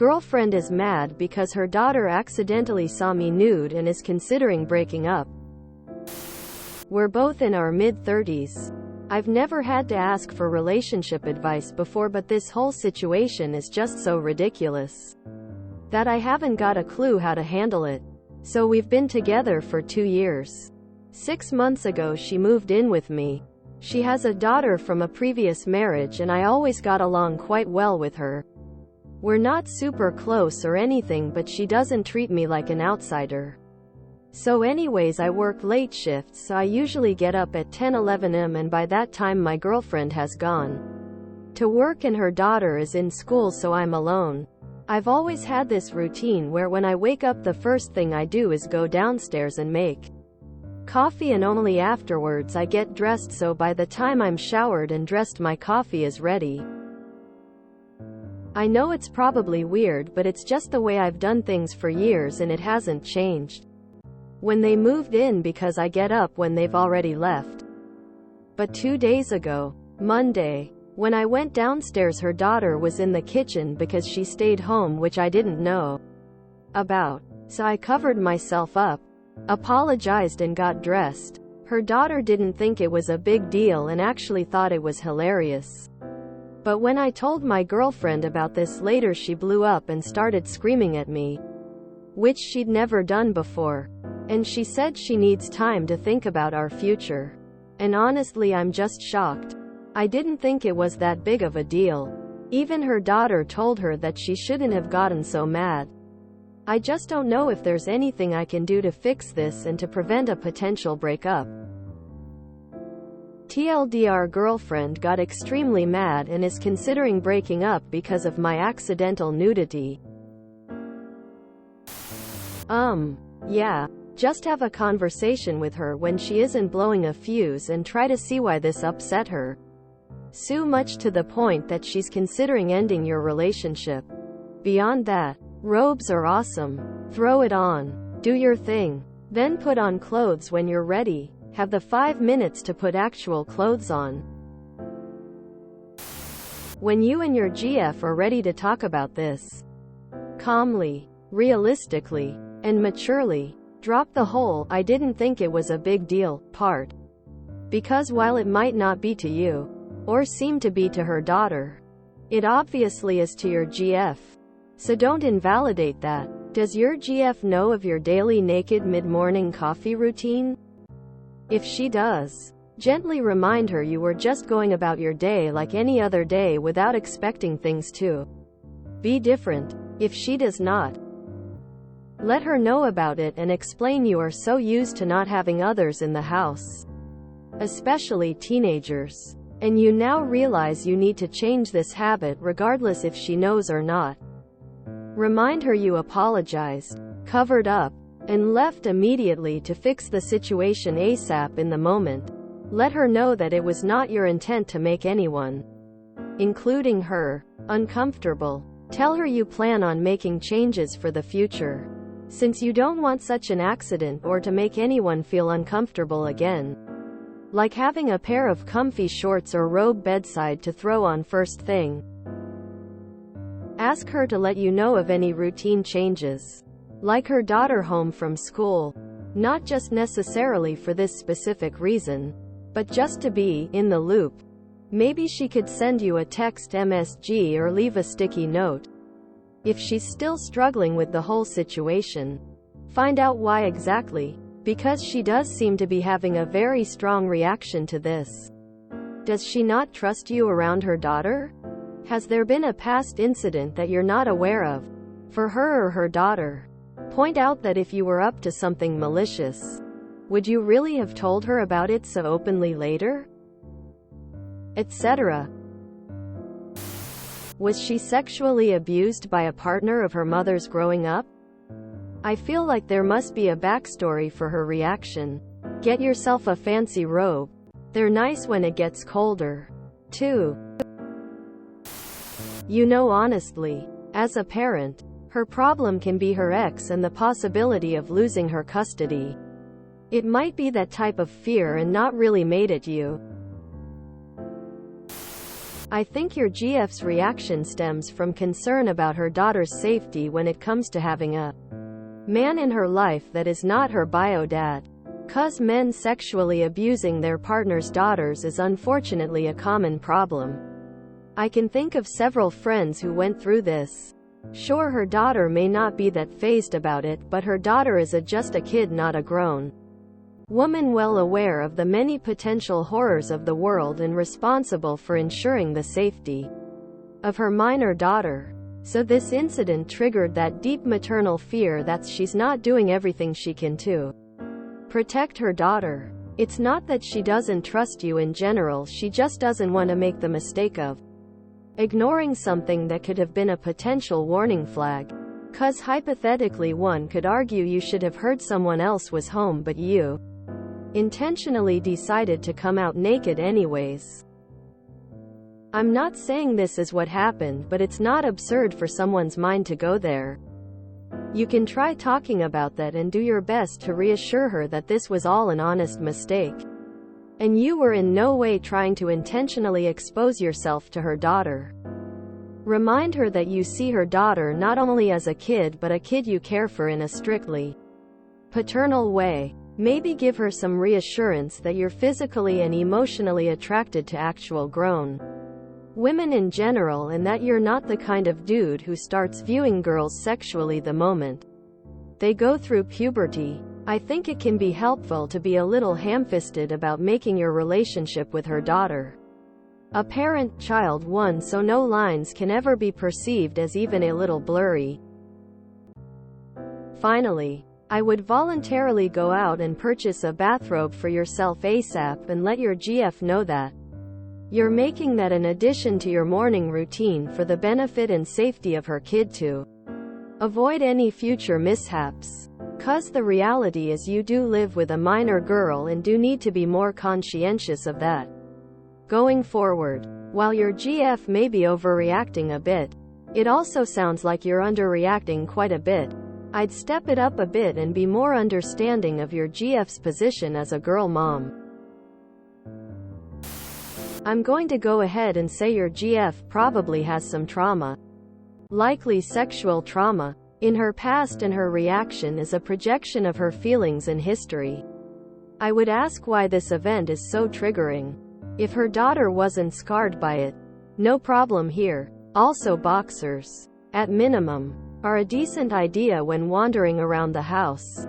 Girlfriend is mad because her daughter accidentally saw me nude and is considering breaking up. We're both in our mid-30s. I've never had to ask for relationship advice before, but this whole situation is just so ridiculous that I haven't got a clue how to handle it. So we've been together for 2 years. 6 months ago she moved in with me. She has a daughter from a previous marriage and I always got along quite well with her. We're not super close or anything, but she doesn't treat me like an outsider. So anyways, I work late shifts, so I usually get up at 10-11 am, and by that time my girlfriend has gone to work and her daughter is in school, so I'm alone. I've always had this routine where when I wake up the first thing I do is go downstairs and make coffee, and only afterwards I get dressed, so by the time I'm showered and dressed my coffee is ready. I know it's probably weird, but it's just the way I've done things for years and it hasn't changed when they moved in because I get up when they've already left. But 2 days ago, Monday, when I went downstairs, her daughter was in the kitchen because she stayed home, which I didn't know about. So I covered myself up, apologized and got dressed. Her daughter didn't think it was a big deal and actually thought it was hilarious. But when I told my girlfriend about this later, she blew up and started screaming at me, which she'd never done before. And she said she needs time to think about our future. And honestly, I'm just shocked. I didn't think it was that big of a deal. Even her daughter told her that she shouldn't have gotten so mad. I just don't know if there's anything I can do to fix this and to prevent a potential breakup. TLDR, girlfriend got extremely mad and is considering breaking up because of my accidental nudity. Yeah. Just have a conversation with her when she isn't blowing a fuse and try to see why this upset her so much to the point that she's considering ending your relationship. Beyond that, robes are awesome. Throw it on. Do your thing. Then put on clothes when you're ready. Have the 5 minutes to put actual clothes on. When you and your GF are ready to talk about this, calmly, realistically, and maturely, drop the whole "I didn't think it was a big deal" part. Because while it might not be to you, or seem to be to her daughter, it obviously is to your GF. So don't invalidate that. Does your GF know of your daily naked mid-morning coffee routine? If she does, gently remind her you were just going about your day like any other day without expecting things to be different. If she does not, let her know about it and explain you are so used to not having others in the house, especially teenagers, and you now realize you need to change this habit regardless if she knows or not. Remind her you apologized, covered up, and left immediately to fix the situation ASAP in the moment. Let her know that it was not your intent to make anyone, including her, uncomfortable. Tell her you plan on making changes for the future, since you don't want such an accident or to make anyone feel uncomfortable again. Like having a pair of comfy shorts or robe bedside to throw on first thing. Ask her to let you know of any routine changes, like her daughter home from school, not just necessarily for this specific reason, but just to be in the loop. Maybe she could send you a text MSG or leave a sticky note. If she's still struggling with the whole situation, find out why exactly, because she does seem to be having a very strong reaction to this. Does she not trust you around her daughter? Has there been a past incident that you're not aware of for her or her daughter? Point out that if you were up to something malicious, would you really have told her about it so openly later? Etc. Was she sexually abused by a partner of her mother's growing up? I feel like there must be a backstory for her reaction. Get yourself a fancy robe. They're nice when it gets colder, too. You know, honestly, as a parent, her problem can be her ex and the possibility of losing her custody. It might be that type of fear and not really made at you. I think your GF's reaction stems from concern about her daughter's safety when it comes to having a man in her life that is not her bio dad. 'Cause men sexually abusing their partner's daughters is unfortunately a common problem. I can think of several friends who went through this. Sure, her daughter may not be that fazed about it, but her daughter is just a kid, not a grown woman, well aware of the many potential horrors of the world and responsible for ensuring the safety of her minor daughter. So this incident triggered that deep maternal fear that she's not doing everything she can to protect her daughter. It's not that she doesn't trust you in general, she just doesn't want to make the mistake of ignoring something that could have been a potential warning flag. 'Cause hypothetically one could argue you should have heard someone else was home, but you intentionally decided to come out naked anyways. I'm not saying this is what happened, but it's not absurd for someone's mind to go there. You can try talking about that and do your best to reassure her that this was all an honest mistake, and you were in no way trying to intentionally expose yourself to her daughter. Remind her that you see her daughter not only as a kid but a kid you care for in a strictly paternal way. Maybe give her some reassurance that you're physically and emotionally attracted to actual grown women in general, and that you're not the kind of dude who starts viewing girls sexually the moment they go through puberty. I think it can be helpful to be a little ham-fisted about making your relationship with her daughter a parent-child one, so no lines can ever be perceived as even a little blurry. Finally, I would voluntarily go out and purchase a bathrobe for yourself ASAP and let your GF know that you're making that an addition to your morning routine for the benefit and safety of her kid to avoid any future mishaps. 'Cause the reality is you do live with a minor girl and do need to be more conscientious of that going forward. While your GF may be overreacting a bit, it also sounds like you're underreacting quite a bit. I'd step it up a bit and be more understanding of your GF's position as a girl mom. I'm going to go ahead and say your GF probably has some trauma. Likely sexual trauma in her past, and her reaction is a projection of her feelings and history. I would ask why this event is so triggering. If her daughter wasn't scarred by it, no problem here. Also, boxers, at minimum, are a decent idea when wandering around the house.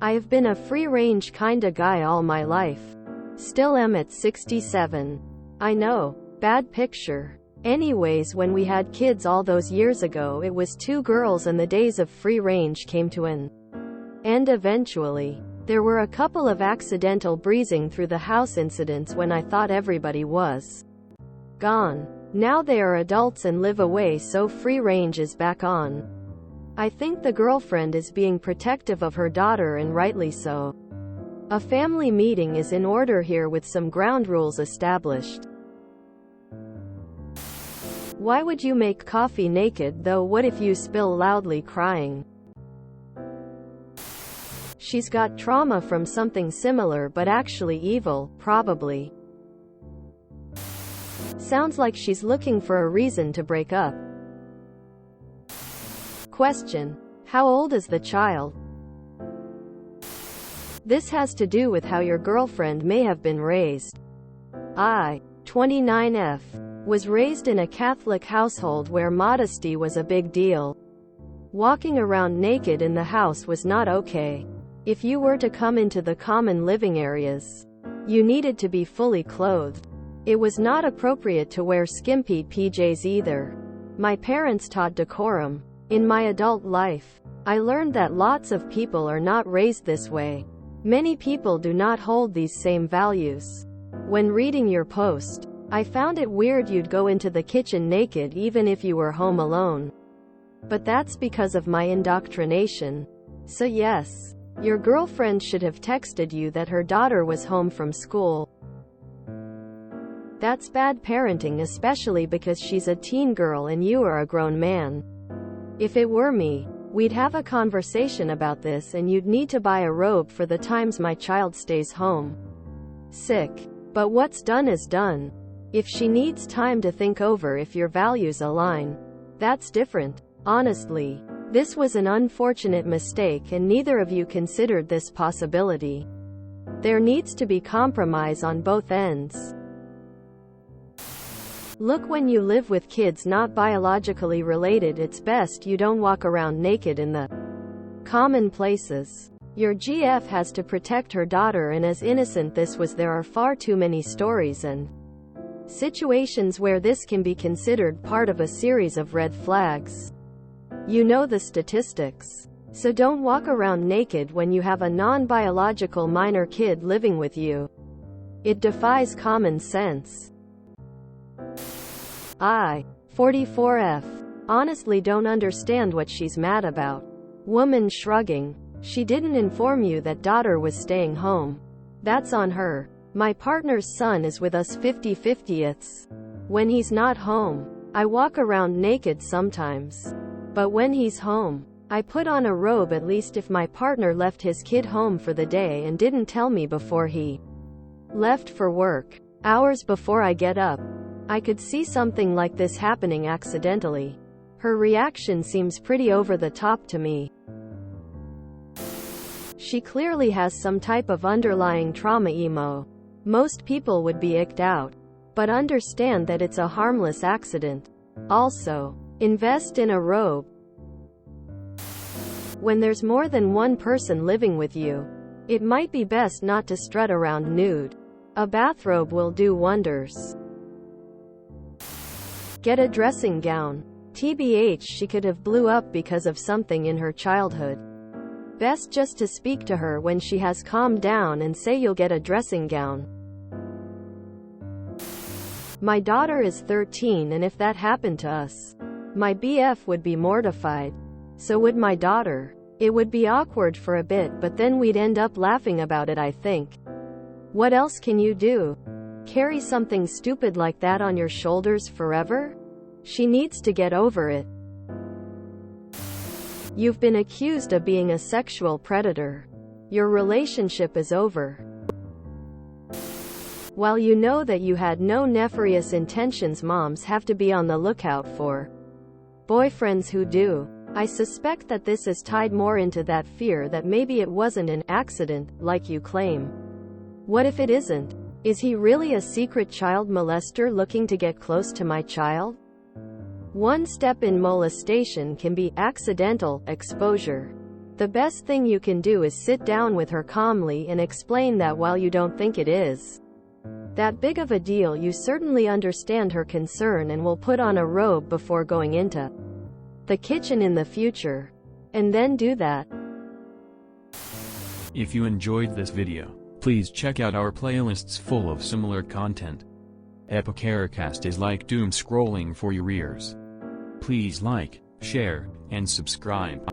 I've been a free-range kinda guy all my life. Still am at 67. I know, bad picture. Anyways, when we had kids all those years ago, it was 2 girls and the days of free range came to an end eventually. There were a couple of accidental breezing through the house incidents when I thought everybody was gone. Now they are adults and live away, so free range is back on. I think the girlfriend is being protective of her daughter, and rightly so. A family meeting is in order here with some ground rules established. Why would you make coffee naked though? What if you spill loudly crying? She's got trauma from something similar, but actually evil, probably. Sounds like she's looking for a reason to break up. Question: how old is the child? This has to do with how your girlfriend may have been raised. I, 29F, was raised in a Catholic household where modesty was a big deal. Walking around naked in the house was not okay. If you were to come into the common living areas, you needed to be fully clothed. It was not appropriate to wear skimpy PJs either. My parents taught decorum. In my adult life, I learned that lots of people are not raised this way. Many people do not hold these same values. When reading your post, I found it weird you'd go into the kitchen naked even if you were home alone. But that's because of my indoctrination. So yes, your girlfriend should have texted you that her daughter was home from school. That's bad parenting, especially because she's a teen girl and you are a grown man. If it were me, we'd have a conversation about this and you'd need to buy a robe for the times my child stays home sick. But what's done is done. If she needs time to think over if your values align, that's different. Honestly, this was an unfortunate mistake and neither of you considered this possibility. There needs to be compromise on both ends. Look, when you live with kids not biologically related, it's best you don't walk around naked in the common places. Your GF has to protect her daughter, and as innocent this was, there are far too many stories and situations where this can be considered part of a series of red flags. You know the statistics. So don't walk around naked when you have a non-biological minor kid living with you. It defies common sense. 44F. Honestly don't understand what she's mad about. Woman shrugging. She didn't inform you that daughter was staying home. That's on her. My partner's son is with us 50/50ths. When he's not home, I walk around naked sometimes. But when he's home, I put on a robe. At least if my partner left his kid home for the day and didn't tell me before he left for work, hours before I get up, I could see something like this happening accidentally. Her reaction seems pretty over the top to me. She clearly has some type of underlying trauma emo. Most people would be icked out. But understand that it's a harmless accident. Also, invest in a robe. When there's more than one person living with you, it might be best not to strut around nude. A bathrobe will do wonders. Get a dressing gown. TBH, she could have blew up because of something in her childhood. Best just to speak to her when she has calmed down and say you'll get a dressing gown. My daughter is 13, and if that happened to us, my BF would be mortified. So would my daughter. It would be awkward for a bit, but then we'd end up laughing about it, I think. What else can you do? Carry something stupid like that on your shoulders forever? She needs to get over it. You've been accused of being a sexual predator. Your relationship is over. While you know that you had no nefarious intentions, moms have to be on the lookout for boyfriends who do. I suspect that this is tied more into that fear that maybe it wasn't an accident, like you claim. What if it isn't? Is he really a secret child molester looking to get close to my child? One step in molestation can be accidental exposure. The best thing you can do is sit down with her calmly and explain that while you don't think it is that big of a deal, you certainly understand her concern and will put on a robe before going into the kitchen in the future. And then do that. If you enjoyed this video, please check out our playlists full of similar content. Epicaricast is like doom scrolling for your ears. Please like, share, and subscribe.